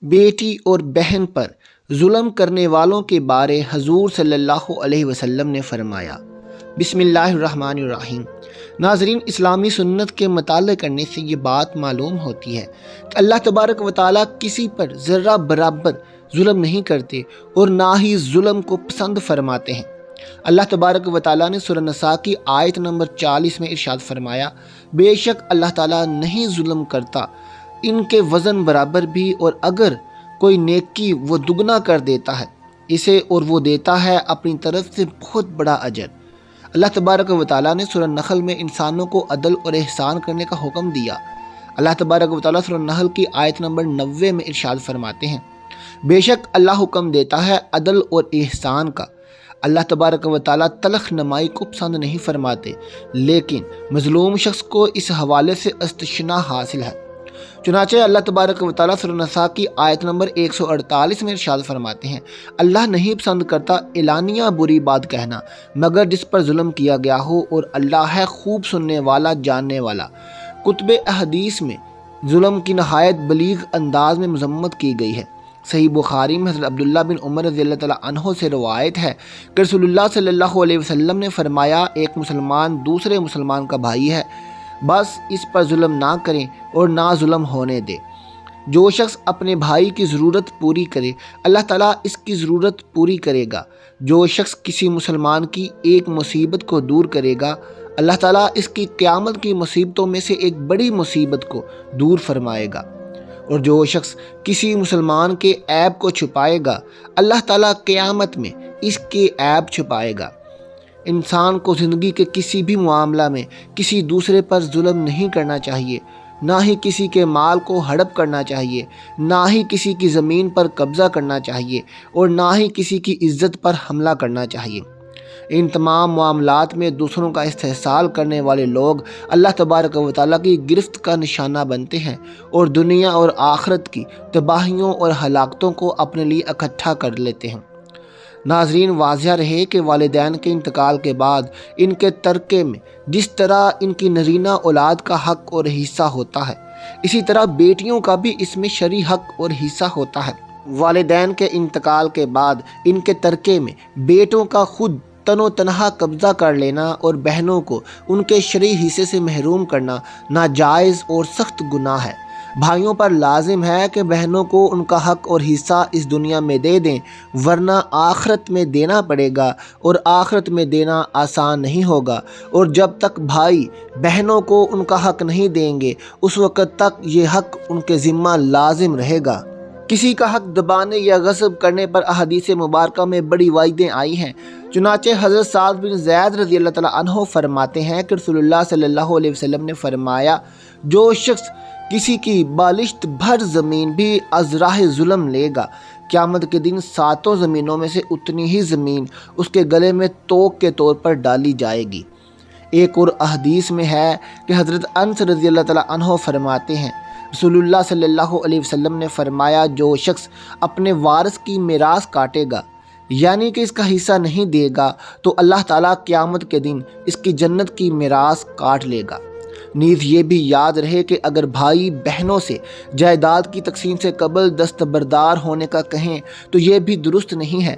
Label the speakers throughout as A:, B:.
A: بیٹی اور بہن پر ظلم کرنے والوں کے بارے حضور صلی اللہ علیہ وسلم نے فرمایا۔ بسم اللہ الرحمن الرحیم۔ ناظرین، اسلامی سنت کے مطالعہ کرنے سے یہ بات معلوم ہوتی ہے کہ اللہ تبارک و تعالیٰ کسی پر ذرہ برابر ظلم نہیں کرتے اور نہ ہی ظلم کو پسند فرماتے ہیں۔ اللہ تبارک و تعالیٰ نے سورہ نساء کی آیت نمبر 40 میں ارشاد فرمایا، بے شک اللہ تعالیٰ نہیں ظلم کرتا ان کے وزن برابر بھی، اور اگر کوئی نیکی وہ دگنا کر دیتا ہے اسے، اور وہ دیتا ہے اپنی طرف سے بہت بڑا اجر۔ اللہ تبارک و تعالیٰ نے سورہ نحل میں انسانوں کو عدل اور احسان کرنے کا حکم دیا۔ اللہ تبارک و تعالیٰ سورہ نحل کی آیت نمبر 90 میں ارشاد فرماتے ہیں، بے شک اللہ حکم دیتا ہے عدل اور احسان کا۔ اللہ تبارک و تعالیٰ تلخ نمائی کو پسند نہیں فرماتے، لیکن مظلوم شخص کو اس حوالے سے استثناء حاصل ہے۔ چنانچہ اللہ تبارک و تعالیٰ سورہ نساء کی آیت نمبر 148 میں ارشاد فرماتے ہیں، اللہ نہیں پسند کرتا اعلانیہ بری بات کہنا مگر جس پر ظلم کیا گیا ہو، اور اللہ ہے خوب سننے والا جاننے والا۔ کتب احادیث میں ظلم کی نہایت بلیغ انداز میں مذمت کی گئی ہے۔ صحیح بخاری میں حضرت عبداللہ بن عمر رضی اللہ تعالیٰ عنہ سے روایت ہے کہ رسول اللہ صلی اللہ علیہ وسلم نے فرمایا، ایک مسلمان دوسرے مسلمان کا بھائی ہے، بس اس پر ظلم نہ کریں اور نہ ظلم ہونے دے۔ جو شخص اپنے بھائی کی ضرورت پوری کرے اللہ تعالیٰ اس کی ضرورت پوری کرے گا۔ جو شخص کسی مسلمان کی ایک مصیبت کو دور کرے گا اللہ تعالیٰ اس کی قیامت کی مصیبتوں میں سے ایک بڑی مصیبت کو دور فرمائے گا، اور جو شخص کسی مسلمان کے عیب کو چھپائے گا اللہ تعالیٰ قیامت میں اس کے عیب چھپائے گا۔ انسان کو زندگی کے کسی بھی معاملہ میں کسی دوسرے پر ظلم نہیں کرنا چاہیے، نہ ہی کسی کے مال کو ہڑپ کرنا چاہیے، نہ ہی کسی کی زمین پر قبضہ کرنا چاہیے، اور نہ ہی کسی کی عزت پر حملہ کرنا چاہیے۔ ان تمام معاملات میں دوسروں کا استحصال کرنے والے لوگ اللہ تبارک و تعالیٰ کی گرفت کا نشانہ بنتے ہیں اور دنیا اور آخرت کی تباہیوں اور ہلاکتوں کو اپنے لیے اکٹھا کر لیتے ہیں۔ ناظرین، واضح رہے کہ والدین کے انتقال کے بعد ان کے ترکے میں جس طرح ان کی نرینہ اولاد کا حق اور حصہ ہوتا ہے، اسی طرح بیٹیوں کا بھی اس میں شرعی حق اور حصہ ہوتا ہے۔ والدین کے انتقال کے بعد ان کے ترکے میں بیٹوں کا خود تن و تنہا قبضہ کر لینا اور بہنوں کو ان کے شرعی حصے سے محروم کرنا ناجائز اور سخت گناہ ہے۔ بھائیوں پر لازم ہے کہ بہنوں کو ان کا حق اور حصہ اس دنیا میں دے دیں، ورنہ آخرت میں دینا پڑے گا، اور آخرت میں دینا آسان نہیں ہوگا۔ اور جب تک بھائی بہنوں کو ان کا حق نہیں دیں گے اس وقت تک یہ حق ان کے ذمہ لازم رہے گا۔ کسی کا حق دبانے یا غصب کرنے پر احادیث مبارکہ میں بڑی وعیدیں آئی ہیں۔ چنانچہ حضرت سعد بن زید رضی اللہ تعالیٰ عنہ فرماتے ہیں کہ رسول اللہ صلی اللہ علیہ وسلم نے فرمایا، جو شخص کسی کی بالشت بھر زمین بھی از راہ ظلم لے گا، قیامت کے دن 7 زمینوں میں سے اتنی ہی زمین اس کے گلے میں توق کے طور پر ڈالی جائے گی۔ ایک اور احادیث میں ہے کہ حضرت انس رضی اللہ تعالیٰ عنہ فرماتے ہیں، رسول اللہ صلی اللہ علیہ وسلم نے فرمایا، جو شخص اپنے وارث کی میراث کاٹے گا، یعنی کہ اس کا حصہ نہیں دے گا، تو اللہ تعالیٰ قیامت کے دن اس کی جنت کی میراث کاٹ لے گا۔ نیز یہ بھی یاد رہے کہ اگر بھائی بہنوں سے جائیداد کی تقسیم سے قبل دستبردار ہونے کا کہیں تو یہ بھی درست نہیں ہے۔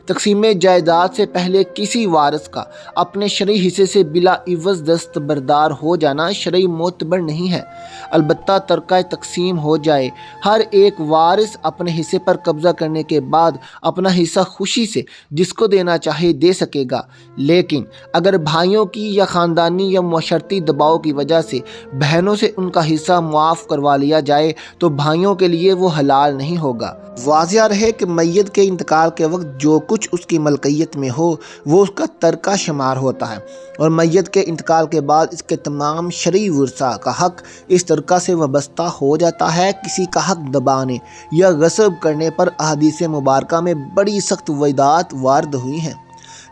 A: تقسیم جائیداد سے پہلے کسی وارث کا اپنے شرعی حصے سے بلا عوض دستبردار ہو جانا شرعی معتبر نہیں ہے، البتہ ترکہ تقسیم ہو جائے، ہر ایک وارث اپنے حصے پر قبضہ کرنے کے بعد اپنا حصہ خوشی سے جس کو دینا چاہے دے سکے گا، لیکن اگر بھائیوں کی یا خاندانی یا معاشرتی دباؤ کی وجہ سے بہنوں سے ان کا حصہ معاف کروا لیا جائے تو بھائیوں کے لیے وہ حلال نہیں ہوگا۔ واضح رہے کہ میت کے انتقال کے وقت جو کچھ اس کی ملکیت میں ہو وہ اس کا ترکہ شمار ہوتا ہے، اور میت کے انتقال کے بعد اس کے تمام شرعی ورثاء کا حق اس ترکہ سے وابستہ ہو جاتا ہے۔ کسی کا حق دبانے یا غصب کرنے پر احادیث مبارکہ میں بڑی سخت وعیدات وارد ہوئی ہیں۔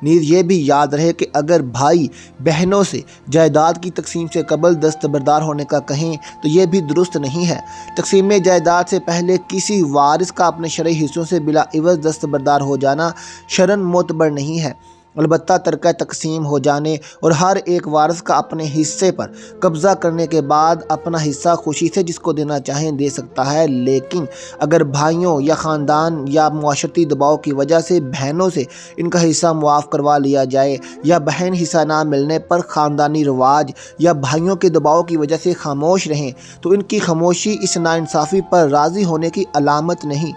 A: نیز یہ بھی یاد رہے کہ اگر بھائی بہنوں سے جائیداد کی تقسیم سے قبل دستبردار ہونے کا کہیں تو یہ بھی درست نہیں ہے۔ تقسیم جائیداد سے پہلے کسی وارث کا اپنے شرعی حصوں سے بلا عوض دستبردار ہو جانا شرعاً معتبر نہیں ہے، البتہ ترکہ تقسیم ہو جانے اور ہر ایک وارث کا اپنے حصے پر قبضہ کرنے کے بعد اپنا حصہ خوشی سے جس کو دینا چاہیں دے سکتا ہے، لیکن اگر بھائیوں یا خاندان یا معاشرتی دباؤ کی وجہ سے بہنوں سے ان کا حصہ معاف کروا لیا جائے یا بہن حصہ نہ ملنے پر خاندانی رواج یا بھائیوں کے دباؤ کی وجہ سے خاموش رہیں تو ان کی خاموشی اس ناانصافی پر راضی ہونے کی علامت نہیں،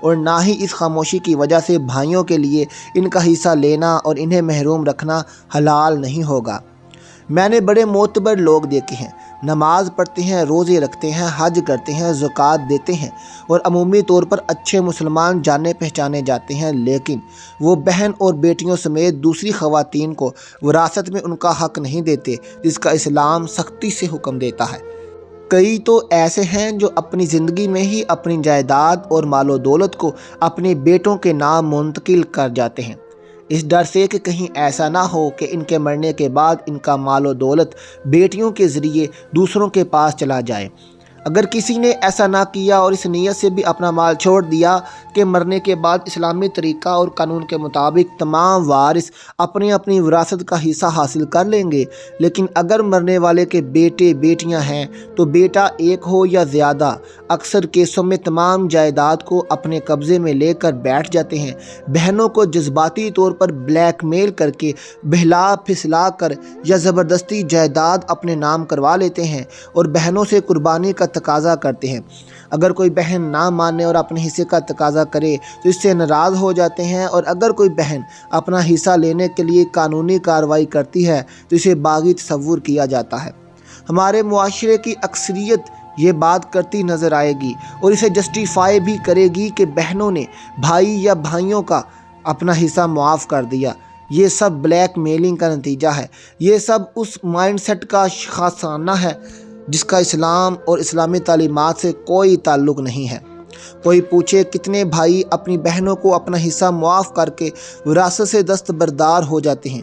A: اور نہ ہی اس خاموشی کی وجہ سے بھائیوں کے لیے ان کا حصہ لینا اور انہیں محروم رکھنا حلال نہیں ہوگا۔ میں نے بڑے معتبر لوگ دیکھے ہیں، نماز پڑھتے ہیں، روزے رکھتے ہیں، حج کرتے ہیں، زکوٰۃ دیتے ہیں اور عمومی طور پر اچھے مسلمان جانے پہچانے جاتے ہیں، لیکن وہ بہن اور بیٹیوں سمیت دوسری خواتین کو وراثت میں ان کا حق نہیں دیتے جس کا اسلام سختی سے حکم دیتا ہے۔ کئی تو ایسے ہیں جو اپنی زندگی میں ہی اپنی جائیداد اور مال و دولت کو اپنے بیٹوں کے نام منتقل کر جاتے ہیں، اس ڈر سے کہ کہیں ایسا نہ ہو کہ ان کے مرنے کے بعد ان کا مال و دولت بیٹیوں کے ذریعے دوسروں کے پاس چلا جائے۔ اگر کسی نے ایسا نہ کیا اور اس نیت سے بھی اپنا مال چھوڑ دیا کہ مرنے کے بعد اسلامی طریقہ اور قانون کے مطابق تمام وارث اپنی اپنی وراثت کا حصہ حاصل کر لیں گے، لیکن اگر مرنے والے کے بیٹے بیٹیاں ہیں تو بیٹا ایک ہو یا زیادہ اکثر کیسوں میں تمام جائیداد کو اپنے قبضے میں لے کر بیٹھ جاتے ہیں، بہنوں کو جذباتی طور پر بلیک میل کر کے بہلا پھسلا کر یا زبردستی جائیداد اپنے نام کروا لیتے ہیں اور بہنوں سے قربانی کا تقاضا کرتے ہیں۔ اگر کوئی بہن نہ مانے اور اپنے حصے کا تقاضا کرے تو اس سے ناراض ہو جاتے ہیں، اور اگر کوئی بہن اپنا حصہ لینے کے لیے قانونی کارروائی کرتی ہے تو اسے باغی تصور کیا جاتا ہے۔ ہمارے معاشرے کی اکثریت یہ بات کرتی نظر آئے گی اور اسے جسٹیفائی بھی کرے گی کہ بہنوں نے بھائی یا بھائیوں کا اپنا حصہ معاف کر دیا۔ یہ سب بلیک میلنگ کا نتیجہ ہے، یہ سب اس مائنڈ سیٹ کا خاصانہ ہے جس کا اسلام اور اسلامی تعلیمات سے کوئی تعلق نہیں ہے۔ کوئی پوچھے کتنے بھائی اپنی بہنوں کو اپنا حصہ معاف کر کے وراثت سے دستبردار ہو جاتے ہیں،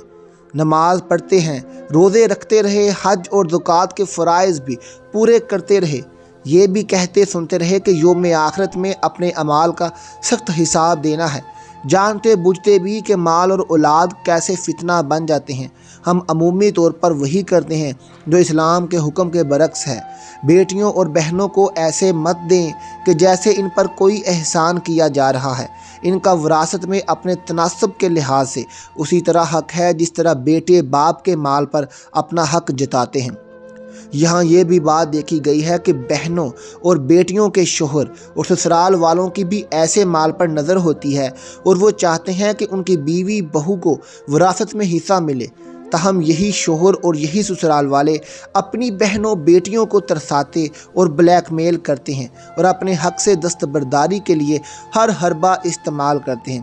A: نماز پڑھتے ہیں، روزے رکھتے رہے، حج اور زکوٰۃ کے فرائض بھی پورے کرتے رہے، یہ بھی کہتے سنتے رہے کہ یوم آخرت میں اپنے اعمال کا سخت حساب دینا ہے، جانتے بوجھتے بھی کہ مال اور اولاد کیسے فتنہ بن جاتے ہیں۔ ہم عمومی طور پر وہی کرتے ہیں جو اسلام کے حکم کے برعکس ہے۔ بیٹیوں اور بہنوں کو ایسے مت دیں کہ جیسے ان پر کوئی احسان کیا جا رہا ہے۔ ان کا وراثت میں اپنے تناسب کے لحاظ سے اسی طرح حق ہے جس طرح بیٹے باپ کے مال پر اپنا حق جتاتے ہیں۔ یہاں یہ بھی بات دیکھی گئی ہے کہ بہنوں اور بیٹیوں کے شوہر اور سسرال والوں کی بھی ایسے مال پر نظر ہوتی ہے اور وہ چاہتے ہیں کہ ان کی بیوی بہو کو وراثت میں حصہ ملے، تاہم یہی شوہر اور یہی سسرال والے اپنی بہنوں بیٹیوں کو ترساتے اور بلیک میل کرتے ہیں اور اپنے حق سے دستبرداری کے لیے ہر حربہ استعمال کرتے ہیں۔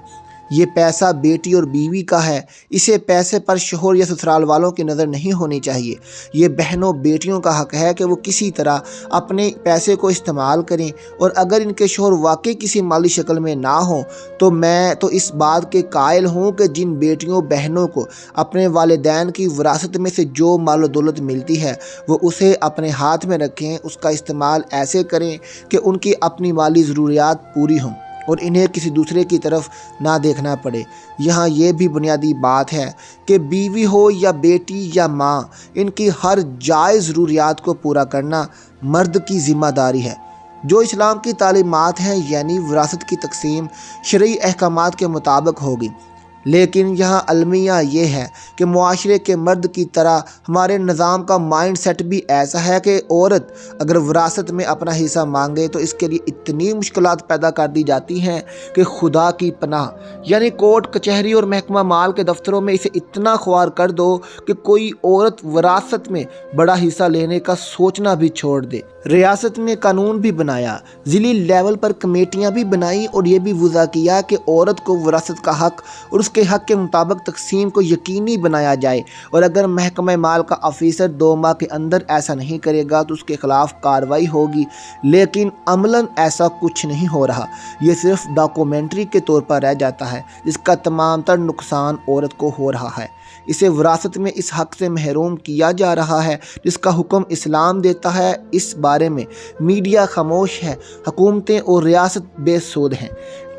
A: یہ پیسہ بیٹی اور بیوی کا ہے، اسے پیسے پر شوہر یا سسرال والوں کی نظر نہیں ہونی چاہیے۔ یہ بہنوں بیٹیوں کا حق ہے کہ وہ کسی طرح اپنے پیسے کو استعمال کریں، اور اگر ان کے شوہر واقعی کسی مالی شکل میں نہ ہوں تو میں تو اس بات کے قائل ہوں کہ جن بیٹیوں بہنوں کو اپنے والدین کی وراثت میں سے جو مال و دولت ملتی ہے وہ اسے اپنے ہاتھ میں رکھیں، اس کا استعمال ایسے کریں کہ ان کی اپنی مالی ضروریات پوری ہوں اور انہیں کسی دوسرے کی طرف نہ دیکھنا پڑے۔ یہاں یہ بھی بنیادی بات ہے کہ بیوی ہو یا بیٹی یا ماں، ان کی ہر جائز ضروریات کو پورا کرنا مرد کی ذمہ داری ہے۔ جو اسلام کی تعلیمات ہیں یعنی وراثت کی تقسیم شرعی احکامات کے مطابق ہوگی، لیکن یہاں المیہ یہ ہے کہ معاشرے کے مرد کی طرح ہمارے نظام کا مائنڈ سیٹ بھی ایسا ہے کہ عورت اگر وراثت میں اپنا حصہ مانگے تو اس کے لیے اتنی مشکلات پیدا کر دی جاتی ہیں کہ خدا کی پناہ، یعنی کورٹ کچہری اور محکمہ مال کے دفتروں میں اسے اتنا خوار کر دو کہ کوئی عورت وراثت میں بڑا حصہ لینے کا سوچنا بھی چھوڑ دے۔ ریاست نے قانون بھی بنایا، ضلعی لیول پر کمیٹیاں بھی بنائیں اور یہ بھی وضع کیا کہ عورت کو وراثت کا حق اور اس کے حق کے مطابق تقسیم کو یقینی بنایا جائے، اور اگر محکمہ مال کا آفیسر 2 ماہ کے اندر ایسا نہیں کرے گا تو اس کے خلاف کارروائی ہوگی، لیکن عملاً ایسا کچھ نہیں ہو رہا۔ یہ صرف ڈاکومنٹری کے طور پر رہ جاتا ہے جس کا تمام تر نقصان عورت کو ہو رہا ہے۔ اسے وراثت میں اس حق سے محروم کیا جا رہا ہے جس کا حکم اسلام دیتا ہے۔ اس بات بارے میں میڈیا خاموش ہے، حکومتیں اور ریاست بے سود ہیں،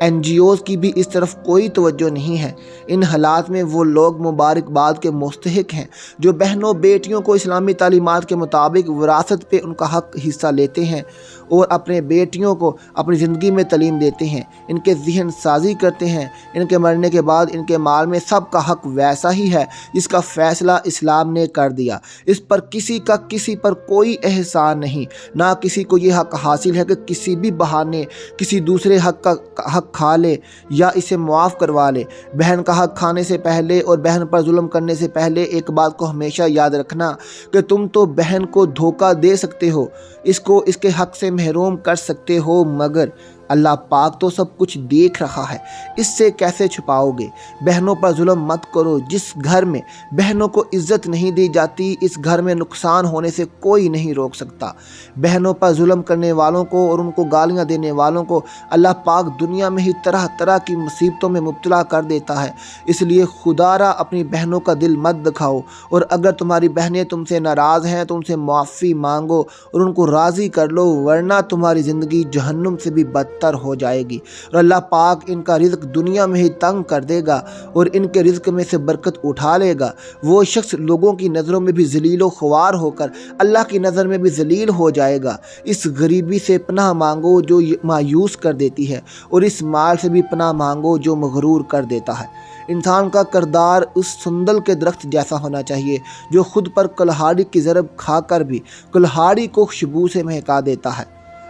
A: NGOز کی بھی اس طرف کوئی توجہ نہیں ہے۔ ان حالات میں وہ لوگ مبارکباد کے مستحق ہیں جو بہنوں بیٹیوں کو اسلامی تعلیمات کے مطابق وراثت پہ ان کا حق حصہ لیتے ہیں اور اپنے بیٹیوں کو اپنی زندگی میں تعلیم دیتے ہیں، ان کے ذہن سازی کرتے ہیں۔ ان کے مرنے کے بعد ان کے مال میں سب کا حق ویسا ہی ہے جس کا فیصلہ اسلام نے کر دیا۔ اس پر کسی کا کسی پر کوئی احسان نہیں، نہ کسی کو یہ حق حاصل ہے کہ کسی بھی بہانے کسی دوسرے حق کا حق کھا لے یا اسے معاف کروا لے۔ بہن کا حق کھانے سے پہلے اور بہن پر ظلم کرنے سے پہلے ایک بات کو ہمیشہ یاد رکھنا کہ تم تو بہن کو دھوکہ دے سکتے ہو، اس کو اس کے حق سے محروم کر سکتے ہو، مگر اللہ پاک تو سب کچھ دیکھ رہا ہے، اس سے کیسے چھپاؤ گے؟ بہنوں پر ظلم مت کرو۔ جس گھر میں بہنوں کو عزت نہیں دی جاتی، اس گھر میں نقصان ہونے سے کوئی نہیں روک سکتا۔ بہنوں پر ظلم کرنے والوں کو اور ان کو گالیاں دینے والوں کو اللہ پاک دنیا میں ہی طرح طرح کی مصیبتوں میں مبتلا کر دیتا ہے۔ اس لیے خدا را اپنی بہنوں کا دل مت دکھاؤ، اور اگر تمہاری بہنیں تم سے ناراض ہیں تو ان سے معافی مانگو اور ان کو راضی کر لو، ورنہ تمہاری زندگی جہنم سے بھی بدتر ہو جائے گی، اور اللہ پاک ان کا رزق دنیا میں ہی تنگ کر دے گا اور ان کے رزق میں سے برکت اٹھا لے گا۔ وہ شخص لوگوں کی نظروں میں بھی ذلیل و خوار ہو کر اللہ کی نظر میں بھی ذلیل ہو جائے گا۔ اس غریبی سے پناہ مانگو جو مایوس کر دیتی ہے، اور اس مال سے بھی پناہ مانگو جو مغرور کر دیتا ہے۔ انسان کا کردار اس سندل کے درخت جیسا ہونا چاہیے جو خود پر کلہاڑی کی ضرب کھا کر بھی کلہاڑی کو خوشبو سے مہکا دیتا ہے۔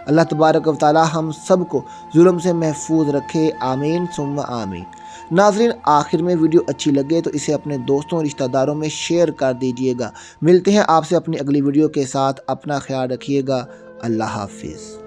A: اللہ تبارک و تعالی ہم سب کو ظلم سے محفوظ رکھے، آمین ثم آمین۔ ناظرین، آخر میں ویڈیو اچھی لگے تو اسے اپنے دوستوں اور رشتہ داروں میں شیئر کر دیجیے گا۔ ملتے ہیں آپ سے اپنی اگلی ویڈیو کے ساتھ، اپنا خیال رکھیے گا، اللہ حافظ۔